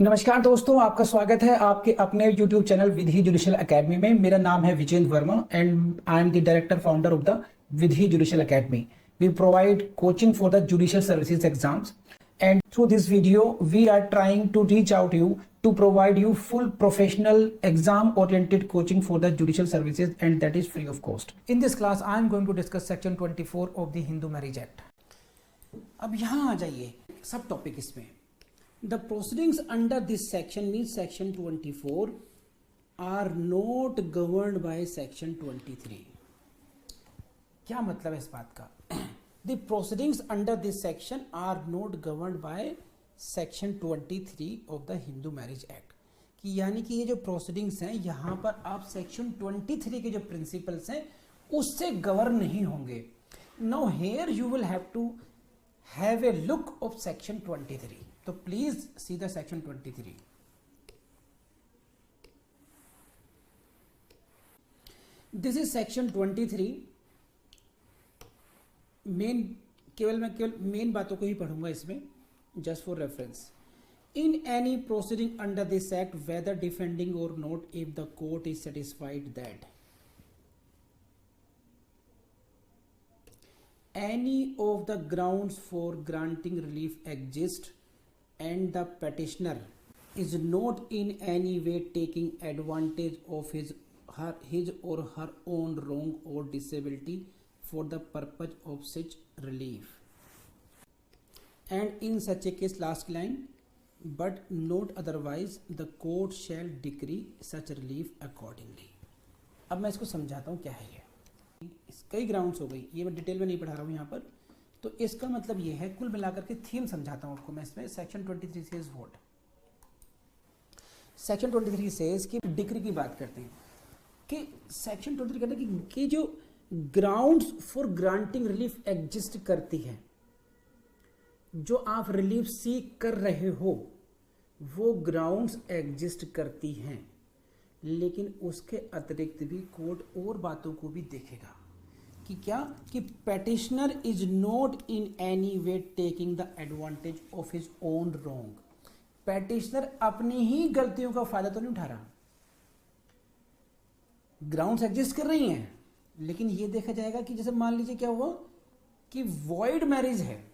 नमस्कार दोस्तों, आपका स्वागत है आपके अपने YouTube channel Vidhi judicial academy में। मेरा नाम है Vijendra Verma and I am the director founder of the Vidhi judicial academy. We provide coaching for the judicial services exams and through this video we are trying to reach out you to provide you full professional exam oriented coaching for the judicial services, and that is free of cost. In this class I am going to discuss section 24 of the Hindu Marriage Act. अब यहाँ आ जाइए सब topic इसमें। The proceedings under this section means section 24 are not governed by section 23. क्या मतलब है इस बात का? The proceedings under this section are not governed by section 23 of the Hindu Marriage Act. कि यानी कि ये जो प्रोसीडिंग्स हैं यहाँ पर आप सेक्शन 23 के जो प्रिंसिपल्स हैं उससे गवर्न नहीं होंगे। Now here you will have to have a look of section 23. तो please see the section 23। This is section 23। मैं केवल मेन बातों को ही पढ़ूंगा इसमें, just for reference. In any proceeding under this act whether defending और not, if the court is satisfied that any of the grounds for granting relief exist and the petitioner is not in any way taking advantage of his or her own wrong or disability for the purpose of such relief, and in such a case, last line, but not otherwise, the court shall decree such relief accordingly. अब मैं इसको समझाता हूँ क्या है ये। कई grounds हो गई, ये मैं डिटेल में नहीं पढ़ा रहा हूँ यहाँ पर। तो इसका मतलब ये है, कुल मिलाकर के थीम समझाता हूँ आपको मैं इसमें। Section 23 says what? Section 23 says कि डिक्री की बात करते हैं कि सेक्शन 23 कहते हैं कि जो grounds for granting relief exist करती है, जो आप रिलीफ सीक कर रहे हो वो ग्राउंड्स एग्जिस्ट करती हैं, लेकिन उसके अतिरिक्त भी कोर्ट और बातों को भी देखेगा कि क्या कि petitioner is not in any way taking the advantage of his own wrong. Petitioner अपनी ही गलतियों का फायदा तो नहीं उठा रहा। ग्राउंड्स एग्जिस्ट कर रही हैं, लेकिन ये देखा जाएगा कि जैसे मान लीजिए क्या हुआ कि वॉइड मैरिज है,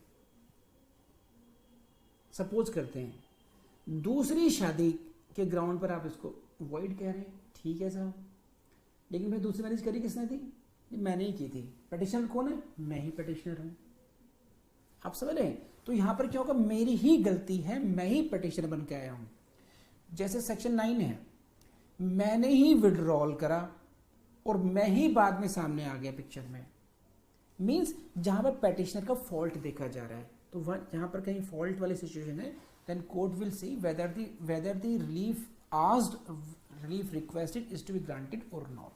सपोज करते हैं, दूसरी शादी के ग्राउंड पर आप इसको वॉइड कह रहे हैं, ठीक है साहब, लेकिन फिर दूसरी मैरिज करी किसने थी? मैंने ही की थी। पेटिशनर कौन है? मैं ही पेटिशनर हूं। आप समझ रहे हैं? तो यहां पर क्या होगा, मेरी ही गलती है, मैं ही पेटिशनर बन के आया हूं। जैसे सेक्शन 9 है, मैंने ही विड्रॉल करा और मैं ही बाद में सामने आ गया पिक्चर में। मींस जहां पर पेटिशनर का फॉल्ट देखा जा रहा है, तो जहां पर कहीं फॉल्ट वाली सिचुएशन है, then court will see whether the relief asked relief requested is to be granted or not.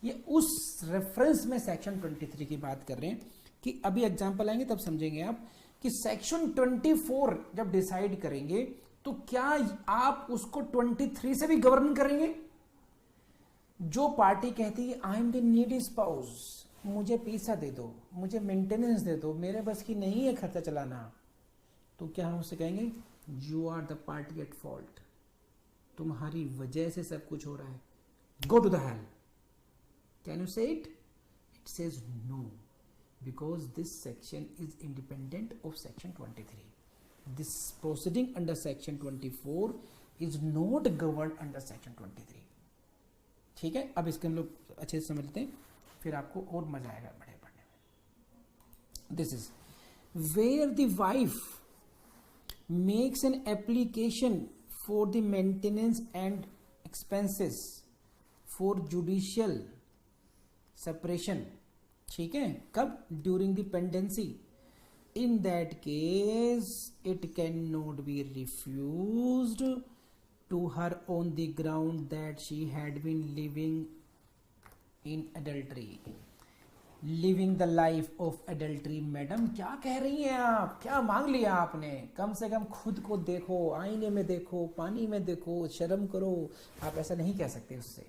ये उस रेफरेंस में सेक्शन 23 की बात कर रहे हैं कि अभी एग्जांपल आएंगे तब समझेंगे आप कि सेक्शन 24 जब डिसाइड करेंगे तो क्या आप उसको 23 से भी गवर्न करेंगे? जो पार्टी कहती है आई एम द नीडी स्पाउस, मुझे पैसा दे दो, मुझे मेंटेनेंस दे दो, मेरे बस की नहीं है खर्चा चलाना, तो क्या हम उससे कहेंगे you are the party at fault, तुम्हारी वजह से सब कुछ हो रहा है, go to the hell. Can you say it? It says no, because this section is independent of section 23. This proceeding under section 24 is not govern under section 23. ठीक है, अब इसके हम लोग अच्छे से समझते हैं, फिर आपको और मजा आएगा बड़े पढ़ने में। This is where the wife makes an application for the maintenance and expenses for judicial separation, ठीक है, कब? during the pendency. In that case it cannot be refused to her on the ground that she had been living in adultery. Living the life of adultery. Madam क्या कह रही हैं आप? क्या मांग लिया आपने? कम से कम खुद को देखो, आईने में देखो, पानी में देखो, शर्म करो। आप ऐसा नहीं कह सकते उससे।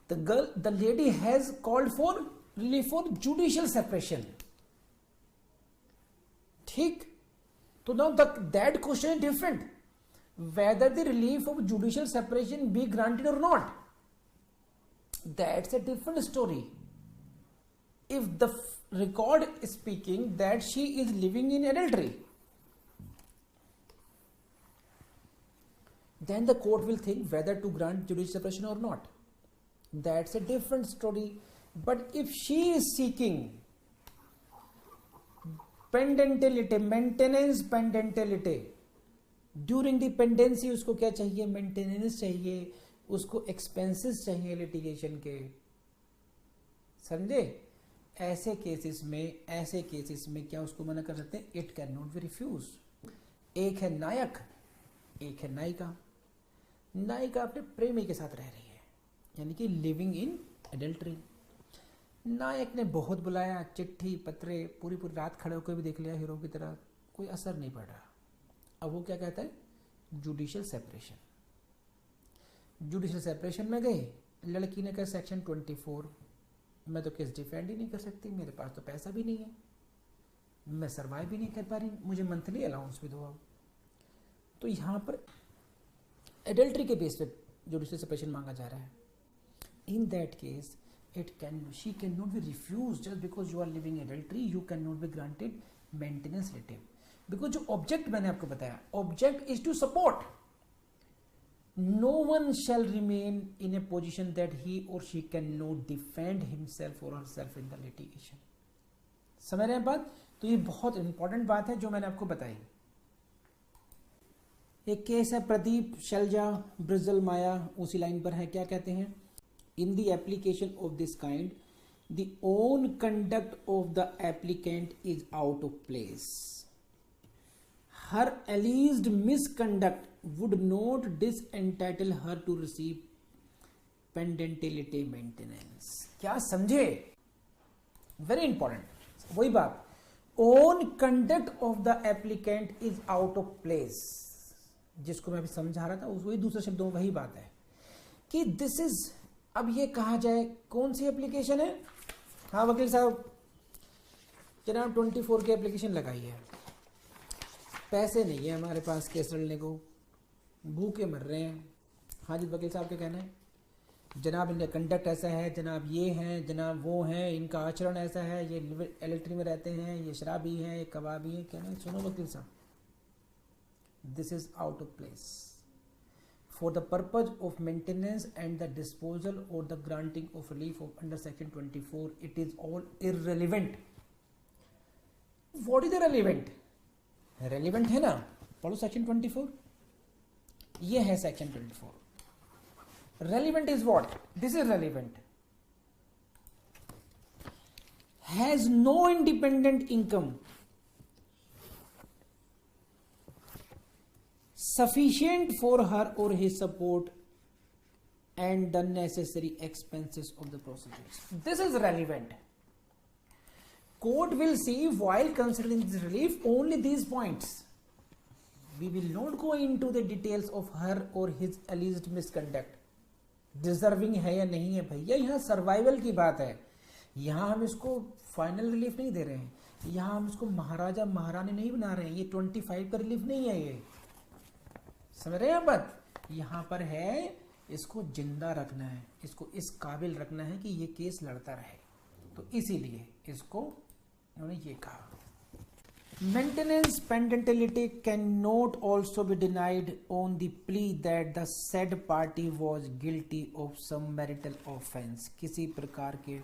The lady has called for relief for judicial separation. ठीक, तो now that question is different. whether the relief of judicial separation be granted or not. That's a different story. If the record is speaking that she is living in adultery, then the court will think whether to grant judicial separation or not. That's a different story. But if she is seeking pendente lite, maintenance pendente lite, during the pendency उसको क्या चाहिए, maintenance चाहिए, उसको expenses चाहिए litigation के, समझे? ऐसे cases में क्या उसको मना कर सकते हैं? It can not be refuse. एक है नायक, एक है नायिका. नायिका अपने प्रेमी के साथ रह रही है, यानी कि लिविंग इन एडल्ट्री. नायक ने बहुत बुलाया, चिट्ठी पत्रे, पूरी रात खड़े होकर भी देख लिया हीरो की तरह, कोई असर नहीं पड़ रहा. अब वो क्या कहता है? Judicial separation. जुडिशियल सेपरेशन में गए, लड़की ने कहा सेक्शन 24 मैं तो केस डिफेंड ही नहीं कर सकती, मेरे पास तो पैसा भी नहीं है, मैं सर्वाइव भी नहीं कर पा रही, मुझे मंथली अलाउंस भी दो. तो यहाँ पर एडल्ट्री के बेस पे जुडिशियल सेपरेशन मांगा जा रहा है. इन that case she cannot be refused just because you are living adultery. You cannot be granted maintenance relative, because जो object मैंने आपको बताया, object is to support. No one shall remain in a position that he or she cannot defend himself or herself in the litigation. समझ रहे हैं बात? तो ये बहुत इंपॉर्टेंट बात है जो मैंने आपको बताई. एक केस है प्रदीप, शैलजा, ब्रिजल, माया, उसी लाइन पर है. क्या कहते हैं? In the application of this kind, the own conduct of the applicant is out of place. Her alleged misconduct would not disentitle her to receive pendentility maintenance. क्या समझे? Very important. वही बात. Own conduct of the applicant is out of place. जिसको मैं अभी समझा रहा था, वही दूसरे शब्दों में वही बात है कि this is. अब ये कहा जाए कौन सी एप्लीकेशन है? हाँ वकील साहब, जनाब 24 की एप्लीकेशन लगाई है, पैसे नहीं है हमारे पास केस लड़ने को, भूखे मर रहे हैं. हाँ जी वकील साहब क्या कहना है? जनाब इनका कंडक्ट ऐसा है, जनाब ये हैं, जनाब वो हैं, इनका आचरण ऐसा है, ये एडल्ट्री में रहते हैं, ये शराबी हैं, ये कबाबी हैं. कहना है सुनो वकील साहब, this is out of place. For the purpose of maintenance and the disposal or the granting of relief of under section 24, it is all irrelevant. What is irrelevant? Relevant है ना, पढ़ो section 24. ये है section 24. Relevant is what? This is relevant. Has no independent income sufficient for her or his support and the necessary expenses of the procedures. This is relevant. Court will see while considering this relief only these points. We will not go into the details of her or his alleged misconduct. Deserving है या नहीं है भैया, यहाँ survival की बात है. यहाँ हम इसको फाइनल रिलीफ नहीं दे रहे हैं, यहाँ हम इसको महाराजा महारानी नहीं बना रहे हैं. ये 25 का रिलीफ नहीं है, ये समझ रहे हैं बात? यहाँ पर है इसको जिंदा रखना है, इसको इस काबिल रखना है कि ये केस लड़ता रहे. तो इसीलिए इसको उन्होंने ये कहा. Maintenance pendente lite cannot also be denied on the plea that the said party was guilty of some marital offence. किसी प्रकार के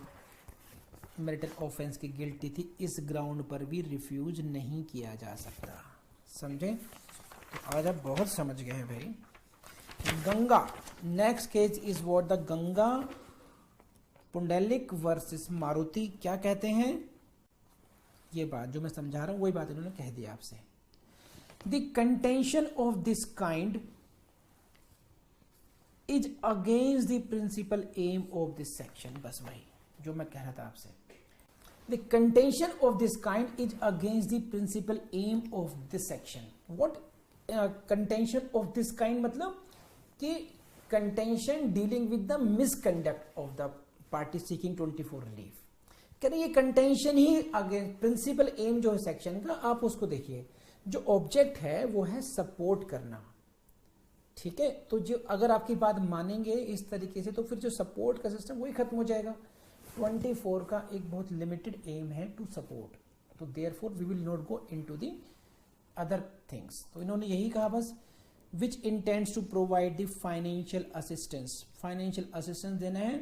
मैरिटल ऑफेंस की गिल्टी थी, इस ग्राउंड पर भी रिफ्यूज नहीं किया जा सकता. समझे? तो आज आप बहुत समझ गए हैं भाई. Ganga, next case is what the Ganga Pundlik versus Maruti. क्या कहते हैं? ये बात जो मैं समझा रहा हूं वही बात इन्होंने कह दिया आपसे. The contention of this kind is against the principle aim of this section. बस वही जो मैं कह रहा था आपसे. The contention of this kind is against the principle aim of this section. What contention of this kind मतलब कि contention dealing with the misconduct of the party seeking 24 relief. कह रहे ये कंटेंशन ही अगेंस्ट प्रिंसिपल एम जो है section का, आप उसको देखिए. जो ऑब्जेक्ट है वो है सपोर्ट करना, ठीक है, तो जो अगर आपकी बात मानेंगे इस तरीके से तो फिर जो सपोर्ट का सिस्टम वही खत्म हो जाएगा। 24 का एक बहुत लिमिटेड एम है टू सपोर्ट, तो therefore we will not go into the other things. तो इन्होंने यही कहा बस, which intends to provide the financial assistance, financial assistance देना है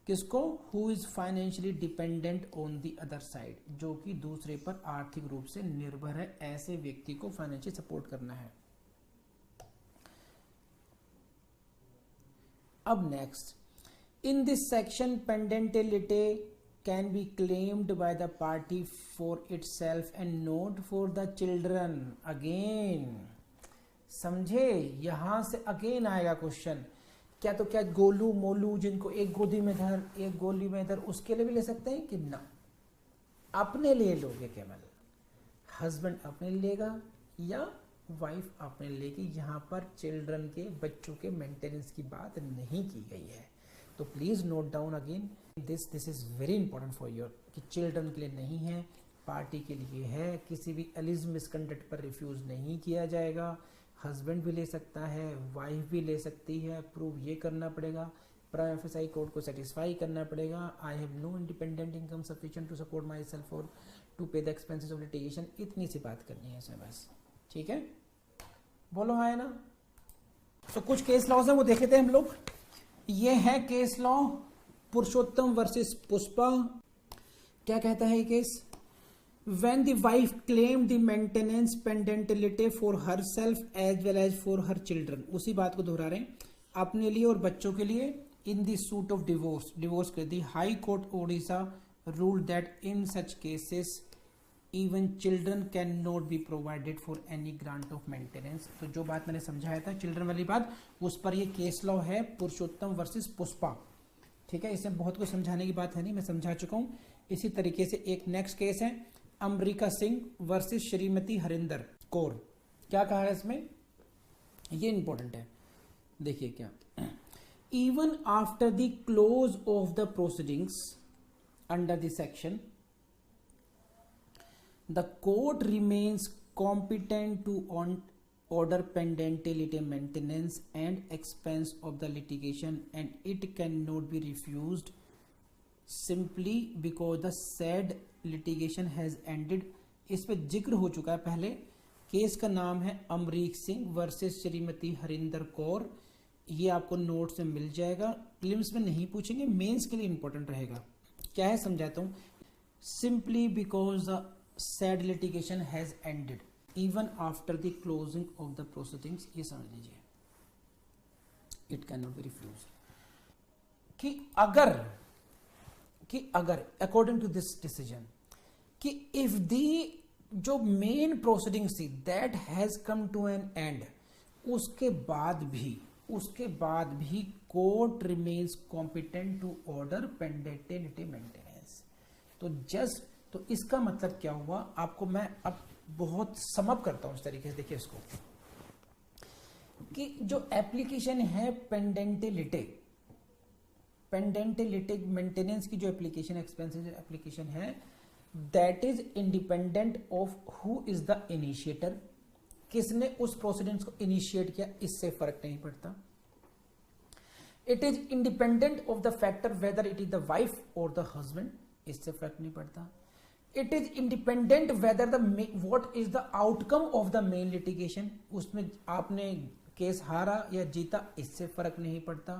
किसको, who is financially dependent on the other side, जो कि दूसरे पर आर्थिक रूप से निर्भर है, ऐसे व्यक्ति को फाइनेंशियल सपोर्ट करना है। अब next, in this section pendente lite can be claimed by the party for itself and not for the children. Again समझे, यहां से अगेन आएगा क्वेश्चन, क्या तो क्या गोलू मोलू जिनको एक गोदी में धर एक गोली में धर उसके लिए भी ले सकते हैं कि ना, अपने लिए लोगे केवल, हस्बैंड अपने लेगा या वाइफ अपने लेगी, यहाँ पर चिल्ड्रन के बच्चों के मेंटेनेंस की बात नहीं की गई है। तो please note down again this is very important for your, कि चिल्ड्रन के लिए नहीं है, पार्टी के लिए है, किसी भी एलिज मिसकंडक्ट पर रिफ्यूज नहीं किया जाएगा, हस्बैंड भी ले सकता है, वाइफ भी ले सकती है, प्रूव ये करना पड़ेगा, प्राइम एफएसआई कोड को सेटिस्फाई करना पड़ेगा, I have no independent income sufficient to support myself और to pay the expenses of litigation, इतनी सी बात करनी है इसमें बस, ठीक है, बोलो हाँ है ना। तो कुछ केस लॉज है वो देखे थे हम लोग, ये है केस लॉ पुरुषोत्तम वर्सेस पुष्पा। क्या कहता है ये case, when the wife claimed the maintenance pendentility for herself as well as for her children, उसी बात को दोहरा रहे हैं, अपने लिए और बच्चों के लिए, in the suit of divorce, divorce कर दी, high court Odisha ruled that in such cases even children can not be provided for any grant of maintenance। तो जो बात मैंने समझाया था चिल्ड्रन वाली बात, उस पर ये केस लॉ है पुरुषोत्तम वर्सेस पुष्पा, ठीक है, इसमें बहुत कुछ समझाने की बात है नहीं, मैं समझा चुका हूं। इसी तरीके से एक नेक्स्ट केस है अमरीका सिंह वर्सेस श्रीमती हरिंदर कौर। क्या कहा है इसमें, ये इंपॉर्टेंट है, देखिए क्या, even after the close of the proceedings under the section the court remains competent to order pendentility maintenance and expense of the litigation and it cannot be refused simply because the said litigation has ended। इस पे जिक्र हो चुका है पहले, case का नाम है अमरीक सिंह वर्सेस श्रीमती हरिंदर कौर, ये आपको नोट से मिल जाएगा, प्रीलिम्स में नहीं पूछेंगे, मेंस के लिए इंपॉर्टेंट रहेगा। क्या है समझाता हूं, simply because the said litigation has ended even after the closing of the proceedings, ये समझ लीजिए, it cannot be refused। कि अगर according to this decision कि if the जो main proceedings थी that has come to an end, उसके बाद भी court remains competent to order pendentility maintenance। तो इसका मतलब क्या हुआ, आपको मैं अब बहुत समअप करता हूं इस तरीके से, देखिए इसको, कि जो एप्लीकेशन है पेंडेंटिलिटी मेंटेनेंस की जो एप्लीकेशन एक्सपेंसेस एप्लीकेशन है, that is independent of who is the initiator, किसने उस प्रोसीडिंग्स को इनिशिएट किया, इससे फर्क नहीं पड़ता। It is independent of the factor whether it is the wife और द हस्बैंड, इससे फर्क नहीं पड़ता। It is independent whether what is the outcome of the main litigation, उसमें आपने केस हारा या जीता, इससे फर्क नहीं पड़ता।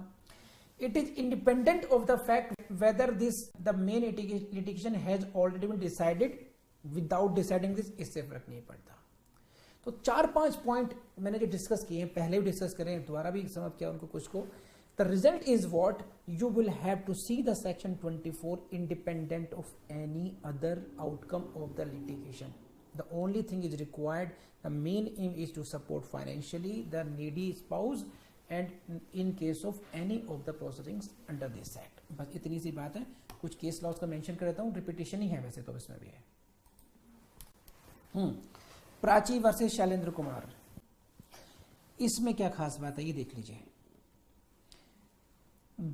It is independent of the fact whether the main litigation has already been decided without deciding this, इससे फर्क नहीं पड़ता। तो 4-5 पॉइंट मैंने जो डिस्कस किए हैं, पहले भी डिस्कस करें, दोबारा भी समझ किया उनको कुछ को। The result is what you will have to see the section 24 independent of any other outcome of the litigation. The only thing is required, the main aim is to support financially the needy spouse and in case of any of the proceedings under this act। बस इतनी सी बात है, कुछ case laws का mention कर देता हूँ, रिपीटेशन ही है वैसे तो इसमें भी है। प्राची वर्सेस शैलेंद्र कुमार, इसमें क्या खास बात है ये देख लीजिए।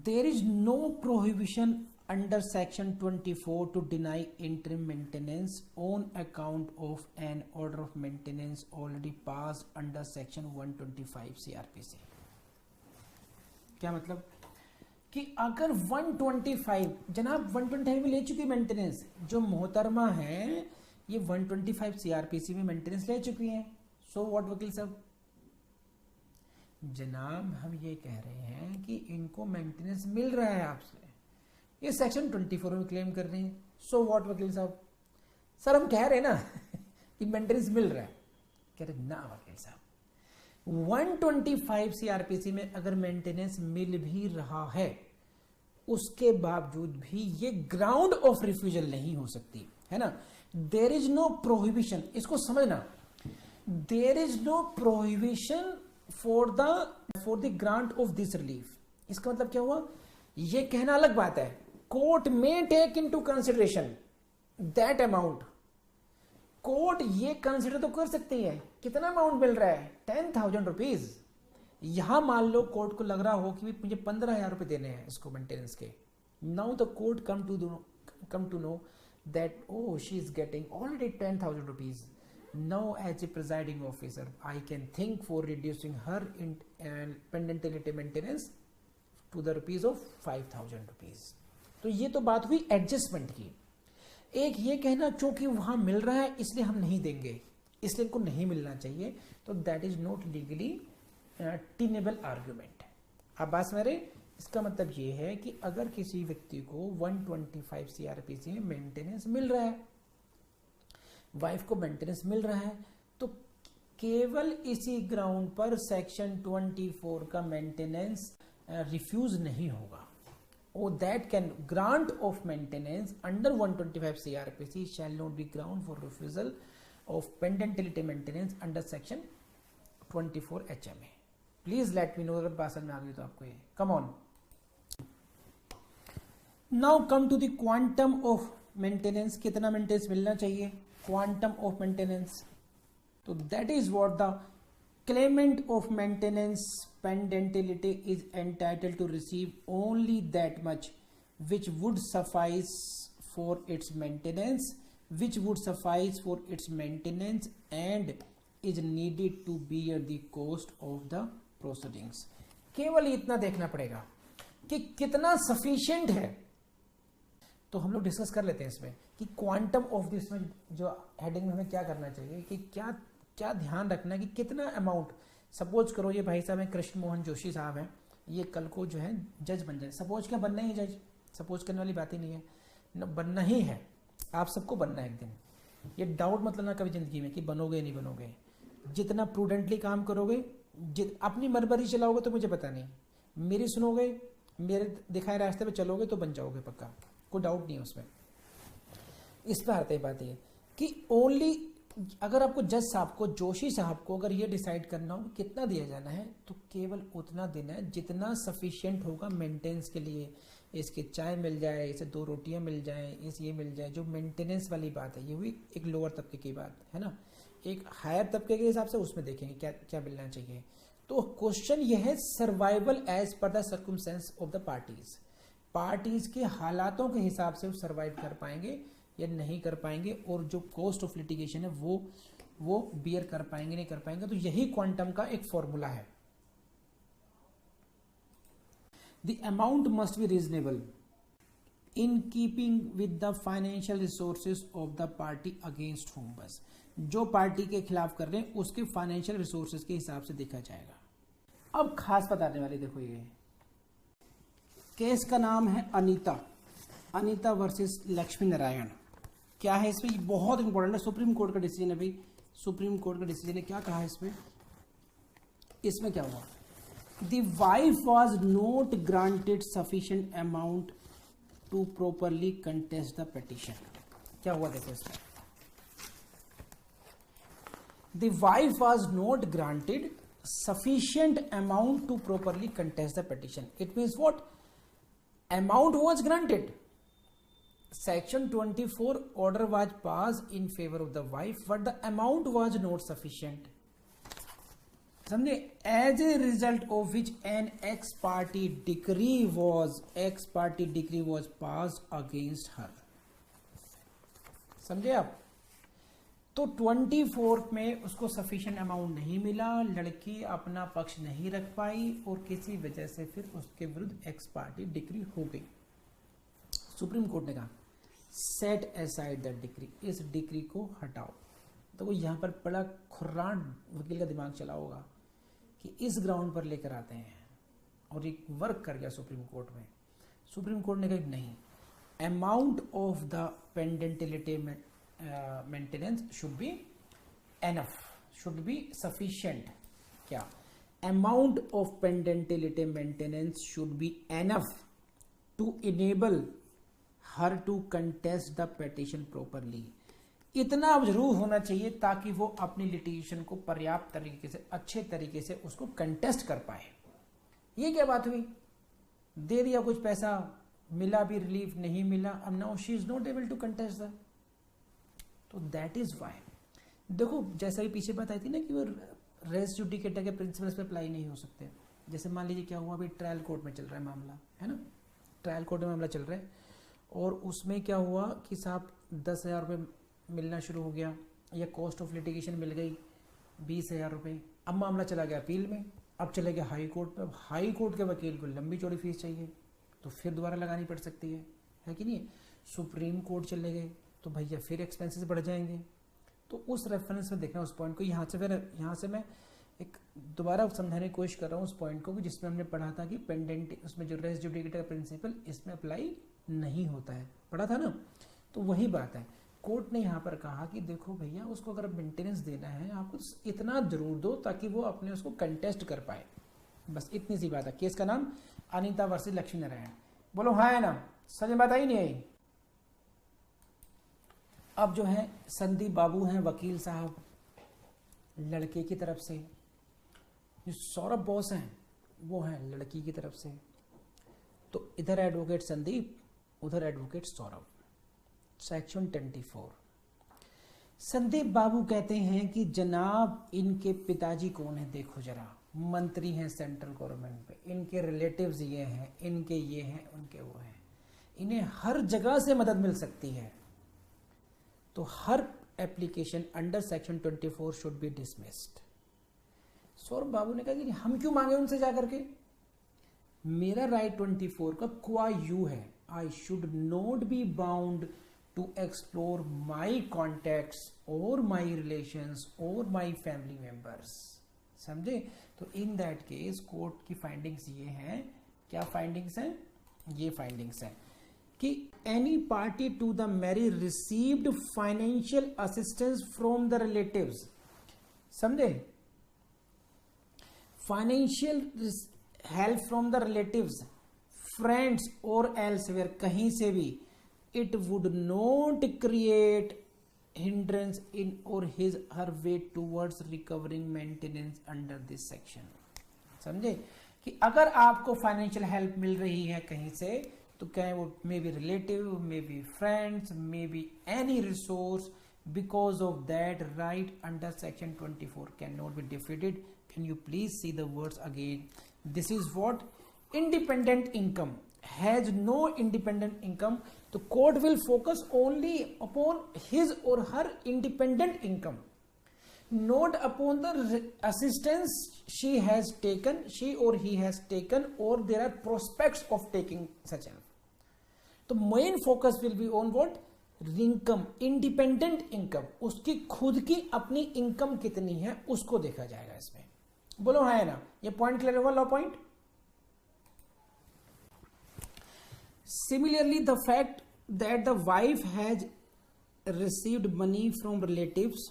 There is no prohibition under section 24 to deny interim maintenance on account of an order of maintenance already passed under section 125 CRPC। क्या मतलब कि अगर 125 जनाब 125 में ले चुकी मेंटेनेंस, जो मोहतरमा है ये 125 CRPC में मेंटेनेंस ले चुकी हैं, सो व्हाट वकील साहब, जनाब हम ये कह रहे हैं कि इनको मेंटेनेंस मिल रहा है आपसे, ये सेक्शन 24 में क्लेम कर रहे हैं, सो व्हाट वकील साहब, सर हम कह रहे हैं ना कि मेंटेनेंस मिल रहा है, कह रहे ना वकील साहब 125 CRPC में अगर मेंटेनेंस मिल भी रहा है उसके बावजूद भी ये ग्राउंड ऑफ रिफ्यूजल नहीं हो सकती है ना। देयर इज नो प्रोहिबिशन, इसको समझना, there is no prohibition for the grant of this relief. इसका मतलब क्या हुआ, ये कहना अलग बात है, कोर्ट में take into consideration that amount, court ये कंसिडर तो कर सकती है कितना अमाउंट मिल रहा है 10,000 रुपीज। यहां मान लो कोर्ट को लग रहा हो कि मुझे 15,000 रुपए देने हैं इसको मेंटेनेंस के, now the court come to know that oh she is getting already 10,000 rupees, now as a presiding officer I can think for reducing her pendente lite maintenance to the rupees of 5,000 rupees. तो ये तो बात हुई adjustment की। एक ये कहना चूंकि वहां मिल रहा है इसलिए हम नहीं देंगे, इसलिए इनको नहीं मिलना चाहिए, तो that is not legally tenable argument. अब बात मेरे, इसका मतलब ये है कि अगर किसी व्यक्ति को 125 CRPC में मेंटेनेंस मिल रहा है, वाइफ को मेंटेनेंस मिल रहा है, तो केवल इसी ग्राउंड पर सेक्शन 24 का मेंटेनेंस रिफ्यूज नहीं होगा, or that can grant of maintenance under 125 CRPC shall not be ground for refusal of pendentility maintenance under section 24 HMA। Please let me know अगर बात समझ में आ गई तो आपको ये। Come on। Now come to the quantum of maintenance, कितना maintenance मिलना चाहिए, quantum of maintenance, तो that is what the claimant of maintenance pendentility is entitled to receive only that much which would suffice for its maintenance, and is needed to bear the cost of the proceedings। केवल इतना देखना पड़ेगा कि कितना sufficient है। तो हम लोग डिस्कस कर लेते हैं इसमें कि क्वांटम ऑफ दिस में जो हेडिंग में हमें क्या करना चाहिए, कि क्या ध्यान रखना है कि कितना अमाउंट। सपोज करो ये भाई साहब हैं कृष्ण मोहन जोशी साहब हैं, ये कल को जो है जज बन जाए, सपोज क्या बनना ही जज, सपोज करने वाली बात ही नहीं है, न बनना ही है, आप सबको बनना है एक दिन। ये डाउट मतलब ना कभी जिंदगी में कि बनोगे नहीं बनोगे, जितना प्रूडेंटली काम करोगे, अपनी मरबरी चलाओगे तो मुझे पता नहीं, मेरी सुनोगे, मेरे दिखाए रास्ते पे चलोगे तो बन जाओगे पक्का, कोई डाउट नहीं है उसमें। इस पर आते बात ये कि ओनली अगर आपको जज साहब को, जोशी साहब को अगर ये डिसाइड करना हो कितना दिया जाना है, तो केवल उतना देना है जितना सफिशिएंट होगा मेंटेनेंस के लिए। इसके चाय मिल जाए, इसे 2 रोटियां मिल जाए, इस ये मिल जाए, जो मेंटेनेंस वाली बात है, ये हुई एक लोअर तबके की बात है ना। एक हायर तबके के हिसाब से उसमें देखेंगे क्या क्या मिलना चाहिए। तो क्वेश्चन ये है survival as per the circumstances of the parties के हालातों के हिसाब से वो सर्वाइव कर पाएंगे या नहीं कर पाएंगे, और जो कॉस्ट ऑफ लिटिगेशन है वो बियर कर पाएंगे नहीं कर पाएंगे। तो यही क्वांटम का एक फॉर्मूला है। The amount must be reasonable in keeping with the financial resources of the party against whom. बस जो पार्टी के खिलाफ कर रहे हैं उसके फाइनेंशियल रिसोर्सेज के हिसाब से देखा जाएगा। अब खास बताने वाले देखो, ये केस का नाम है अनीता वर्सेस लक्ष्मी नारायण। क्या है इसमें, बहुत इंपॉर्टेंट है, सुप्रीम कोर्ट का डिसीजन है भाई, सुप्रीम कोर्ट का डिसीजन है। क्या कहा है इसमें क्या हुआ, the wife was not granted sufficient amount to properly contest the petition. क्या हुआ देखो इसमें, the wife was not granted sufficient amount to properly contest the petition. It means what? Amount was granted. Section 24 order was passed in favor of the wife, but the amount was not sufficient. समझे, as a result of which an ex parte decree was pass against her. समझे आप। तो 24 में उसको sufficient amount नहीं मिला, लड़की अपना पक्ष नहीं रख पाई और किसी वजह से फिर उसके विरुद्ध एक्स पार्टी डिक्री हो गई। सुप्रीम कोर्ट ने कहा सेट असाइड दैट डिक्री, इस डिक्री को हटाओ। तो वो यहां पर बड़ा खुर्रान वकील का दिमाग चला होगा कि इस ग्राउंड पर लेकर आते हैं, और एक वर्क कर गया सुप्रीम कोर्ट में। सुप्रीम कोर्ट ने कहा नहीं, amount of the pendente lite maintenance should be enough, should be sufficient. क्या? Amount of pendente lite maintenance should be enough to enable her to contest the petition properly. इतना अब जरूर होना चाहिए ताकि वो अपनी लिटिगेशन को पर्याप्त तरीके से, अच्छे तरीके से उसको कंटेस्ट कर पाए। ये क्या बात हुई, दे दिया कुछ पैसा, मिला भी रिलीफ, नहीं मिला, अब now she is not able to contest that. तो दैट इज वाई, देखो जैसा भी पीछे बात आई थी ना कि वो रेस जुडिकेटा के प्रिंसिपल्स पे अप्लाई नहीं हो सकते। जैसे मान लीजिए क्या हुआ, अभी ट्रायल कोर्ट में चल रहा है मामला, है ना, ट्रायल कोर्ट में मामला चल रहा है, और उसमें क्या हुआ कि साहब 10,000 रुपये मिलना शुरू हो गया, या कॉस्ट ऑफ लिटिगेशन मिल गई 20,000 रुपये। अब मामला चला गया अपील में, अब चले गया हाई कोर्ट में। अब हाई कोर्ट के वकील को लंबी चौड़ी फीस चाहिए, तो फिर दोबारा लगानी पड़ सकती है कि नहीं। सुप्रीम कोर्ट चले गए तो भैया फिर एक्सपेंसेस बढ़ जाएंगे। तो उस रेफरेंस में देखना उस पॉइंट को, यहाँ से मैं एक दोबारा समझाने की कोशिश कर रहा हूँ उस पॉइंट को, जिसमें हमने पढ़ा था कि पेंडेंट, उसमें जो रेस जुडिकेटा का प्रिंसिपल इसमें अप्लाई नहीं होता है, पढ़ा था ना। तो वही बात है, कोर्ट ने यहाँ पर कहा कि देखो भैया उसको अगर मेंटेनेंस देना है आपको इतना जरूर दो ताकि वो अपने उसको कंटेस्ट कर पाए, बस इतनी सी बात है। केस का नाम अनीता वर्सेस लक्ष्मी नारायण। बोलो हाँ है ना, समझ बात आई नहीं आई। अब जो है संदीप बाबू हैं वकील साहब लड़के की तरफ से, जो सौरभ बॉस हैं वो हैं लड़की की तरफ से। तो इधर एडवोकेट संदीप, उधर एडवोकेट सौरभ। सेक्शन 24। संदीप बाबू कहते हैं कि जनाब इनके पिताजी कौन है, देखो जरा, मंत्री हैं सेंट्रल गवर्नमेंट पे, इनके रिलेटिव्स ये हैं, इनके ये हैं, उनके वो हैं, इन्हें हर जगह से मदद मिल सकती है। तो her application under section 24 should be dismissed. Saurabh Babu ने कहा कि हम क्यों मांगे उनसे जाकर के, मेरा राइट 24 का क्वा यू है, I should not be bound to explore my contacts और माई रिलेशंस और माई फैमिली मेंबर्स। समझे। तो इन दैट केस कोर्ट की फाइंडिंग्स ये हैं, क्या फाइंडिंग्स हैं, ये फाइंडिंग्स हैं कि any party to the marriage received financial assistance from the relatives. समझे, financial help from the relatives, friends और एल्सवेयर, कहीं से भी, it would not create hindrance in और his her way towards recovering maintenance under this section. समझे कि अगर आपको फाइनेंशियल हेल्प मिल रही है कहीं से, तो कहें वो may be relative, may be friends, may be any resource, because of that right under section 24 can not be defeated. Can you please see the words again. This is what independent income has no independent income. The court will focus only upon his or her independent income, not upon the assistance she has taken, she or he has taken, or there are prospects of taking such help. The main focus will be on what? Income, independent income. उसकी खुद की अपनी income कितनी है उसको देखा जाएगा इसमें। बोलो हाँ है ना, ये पॉइंट क्लियर हुआ, law point. Similarly, the fact that the wife has received money from relatives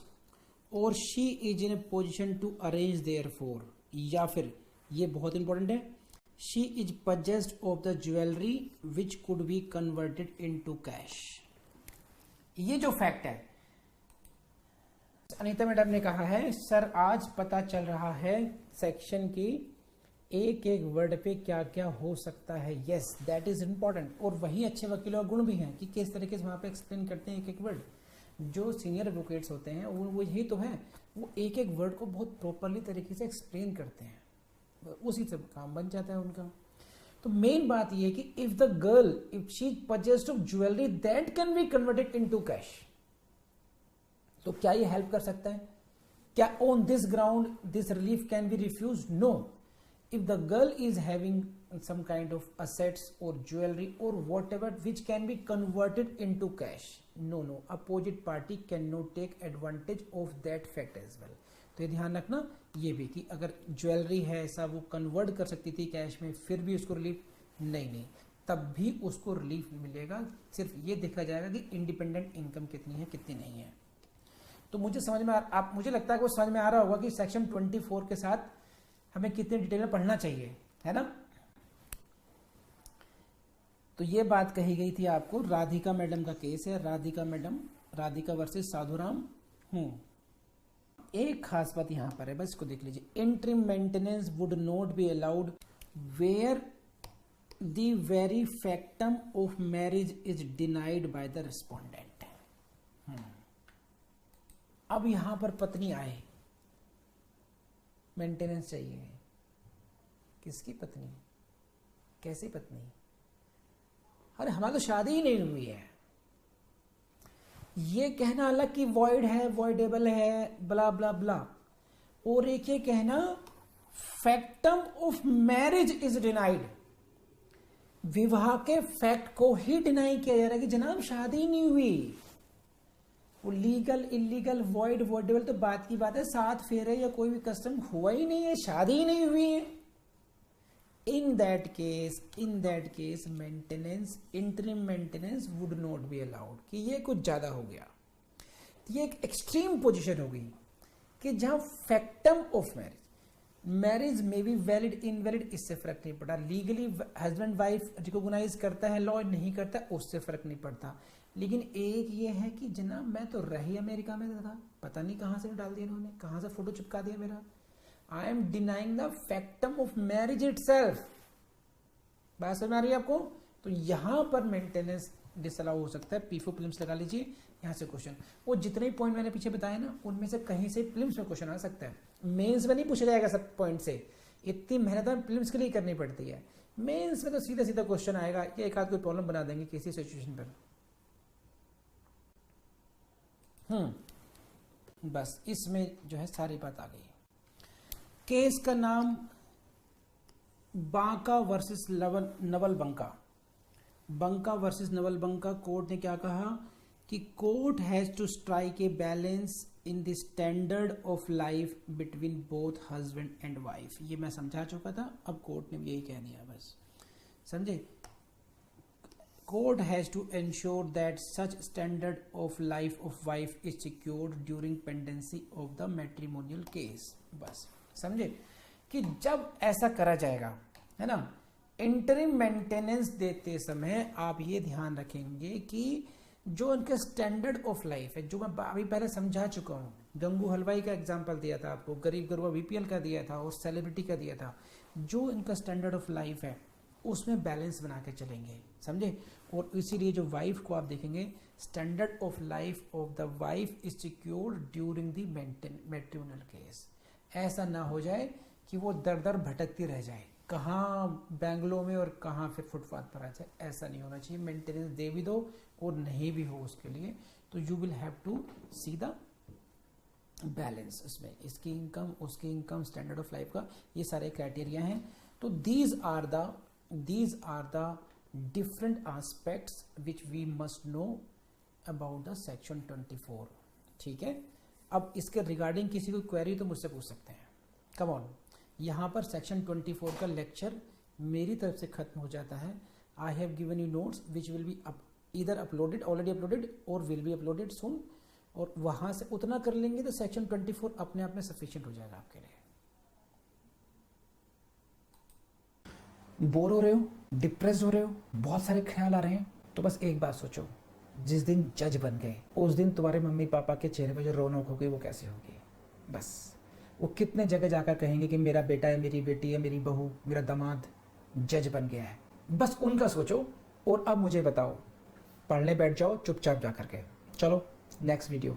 or she is in a position to arrange therefore, या फिर ये बहुत इंपॉर्टेंट है, she is possessed of the jewelry which could be converted into cash। ये जो fact है, Anita madam ने कहा है सर आज पता चल रहा है सेक्शन की एक एक वर्ड पे क्या क्या हो सकता है। यस दैट इज इंपॉर्टेंट, और वही अच्छे वकीलों का गुण भी है कि किस तरीके से वहां पे एक्सप्लेन करते हैं एक एक वर्ड। जो सीनियर एडवोकेट्स होते हैं वो यही तो है, वो एक एक वर्ड को बहुत प्रॉपरली तरीके से एक्सप्लेन करते हैं, उसी से काम बन जाता है उनका। तो मेन बात ये है कि if the girl if she purchased of jewellery that can be converted into cash, तो क्या ये हेल्प कर सकता है? क्या on this ground this relief can be refuse? No. If the girl is having some kind of assets or jewelry or whatever which can be converted into cash, no, opposite party cannot take advantage of that fact as well। तो ये ध्यान रखना ये भी कि अगर jewellery है ऐसा वो कन्वर्ट कर सकती थी कैश में, फिर भी उसको रिलीफ नहीं, तब भी उसको रिलीफ मिलेगा। सिर्फ ये देखा जाएगा कि इंडिपेंडेंट इनकम कितनी है कितनी नहीं है। तो मुझे समझ में मुझे लगता है कि वो समझ में आ रहा होगा कि सेक्शन 24 के साथ हमें कितनी डिटेल में पढ़ना चाहिए, है ना। तो ये बात कही गई थी आपको, राधिका मैडम का केस है, राधिका वर्सेस साधुराम। एक खास बात यहां पर है, बस इसको देख लीजिए। Interim maintenance would not be allowed where the very factum of marriage is denied by the respondent. अब यहां पर पत्नी आए, मेंटेनेंस चाहिए, किसकी पत्नी, कैसी पत्नी? अरे हमारी तो शादी ही नहीं हुई है। ये कहना अलग कि वॉइड है, वॉइडेबल है, ब्ला ब्ला ब्ला, और एक ये कहना फैक्टम ऑफ मैरिज इज डिनाइड, विवाह के फैक्ट को ही डिनाई किया जा रहा है कि जनाब शादी ही नहीं हुई। वो लीगल इलीगल वॉइड वॉइडेबल तो बात की बात है, 7 फेरे या कोई भी कस्टम हुआ ही नहीं है, शादी ही नहीं हुई है। In that case maintenance, interim maintenance would not be allowed, कि ये कुछ ज्यादा हो गया। ये एक एक्सट्रीम पोजीशन हो गई कि जहां फैक्टम ऑफ मैरिज में भी वैलिड इनवैलिड इससे फर्क नहीं पड़ता, लीगली हस्बैंड वाइफ रिकॉग्नाइज करता है लॉ, नहीं करता उससे फर्क नहीं पड़ता। लेकिन एक ये है कि जनाब मैं तो रही अमेरिका में था, पता नहीं कहां से डाल दिया इन्होंने, कहां से फोटो चिपका दिया मेरा। I am denying the factum of marriage itself। बात समझ आ रही है आपको? तो यहां पर मेंटेनेंस डिसअलाउ हो सकता है। P4 प्रीलिम्स लगा लीजिए, यहां से क्वेश्चन, वो जितने पॉइंट मैंने पीछे बताए ना उनमें से कहीं से प्रीलिम्स में क्वेश्चन आ सकता है। मेंस में नहीं पूछा जाएगा सब पॉइंट से, इतनी मेहनत हमें प्रीलिम्स के लिए करनी पड़ती है। मेंस में तो सीधा सीधा क्वेश्चन आएगा, ये एक आध कोई प्रॉब्लम बना देंगे किसी सिचुएशन पर। बस इसमें जो है सारी बात आ गई। केस का नाम Banka versus Naval Banka versus Naval Banka. Court ने क्या कहा कि court has to strike a balance in the standard of life between both husband and wife. ये मैं समझा चुका था, अब कोर्ट ने यही कह दिया, बस समझे। Court has to ensure that such standard of life of wife is secured during pendency of the matrimonial case. बस समझे कि जब ऐसा करा जाएगा, है ना, इंटरिम मेंटेनेंस देते समय आप ये ध्यान रखेंगे कि जो उनका स्टैंडर्ड ऑफ लाइफ है, जो मैं अभी पहले समझा चुका हूं, गंगू हलवाई का एग्जांपल दिया था आपको, गरीब गरुआ बीपीएल का दिया था और सेलिब्रिटी का दिया था, जो इनका स्टैंडर्ड ऑफ लाइफ है उसमें बैलेंस बना के चलेंगे, समझे। और इसीलिए जो वाइफ को आप देखेंगे, standard of life of the wife is secured during the matrimonial case. ऐसा ना हो जाए कि वो दर दर भटकती रह जाए, कहाँ बेंगलोर में और कहाँ फिर फुटपाथ पर आ जाए, ऐसा नहीं होना चाहिए। मेंटेनेंस दे भी दो और नहीं भी हो उसके लिए, तो you will have to see the balance उसमें, इसकी इनकम उसकी इनकम, स्टैंडर्ड ऑफ लाइफ का, ये सारे क्राइटेरिया हैं। तो these are the different aspects which we must know about the section 24। ठीक है, अब इसके रिगार्डिंग किसी को क्वेरी तो मुझसे पूछ सकते हैं। कम ऑन, यहाँ पर सेक्शन 24 का लेक्चर मेरी तरफ से खत्म हो जाता है। I have given you notes which will be either uploaded, already uploaded और विल बी अपलोडेड सून, और वहां से उतना कर लेंगे तो सेक्शन 24 अपने आप में सफिशिएंट हो जाएगा आपके लिए। बोर हो रहे हो, डिप्रेस हो रहे हो, बहुत सारे ख्याल आ रहे हैं, तो बस एक बात सोचो, जिस दिन जज बन गए उस दिन तुम्हारे मम्मी पापा के चेहरे पर जो रौनक होगी वो कैसे होगी। बस वो कितने जगह जाकर कहेंगे कि मेरा बेटा है, मेरी बेटी है, मेरी बहू, मेरा दामाद जज बन गया है। बस उनका सोचो। और अब मुझे बताओ, पढ़ने बैठ जाओ चुपचाप जा करके, चलो नेक्स्ट वीडियो।